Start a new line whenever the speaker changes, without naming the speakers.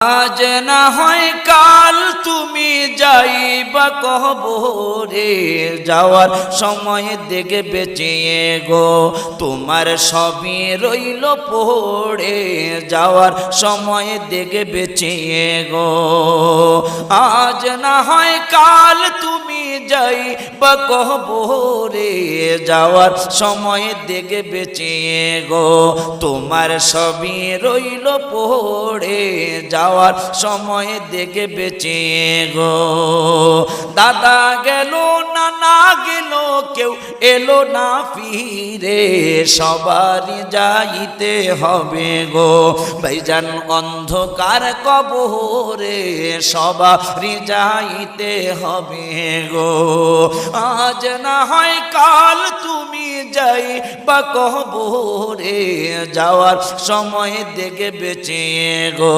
আজ না হয় কাল তুমি যাইবা কবরে, যাওয়ার সময় দেখে বেঁচিয়ে গো তোমার সবই রইল পড়ে, যাওয়ার সময় দেখে বেঁচিয়ে গো। আজ না হয় কাল তুমি যাইবা কবরে, যাওয়ার সময় দেখে বেঁচিয়ে গো তোমার সবই রইল পড়ে, যাওয়ার সময় দেখে বেঁচিয়ে গো। দাদা গেল নানা গেল কেউ এলো না ফিরে, সবারই যাইতে হবে গো ভাইজান অন্ধকার কবরে, সবারই যাইতে হবে গো। আজ না হয় কাল তুমি যাইবা কবরে, যাওয়ার সময় দেখে বেঁচিয়ে গো।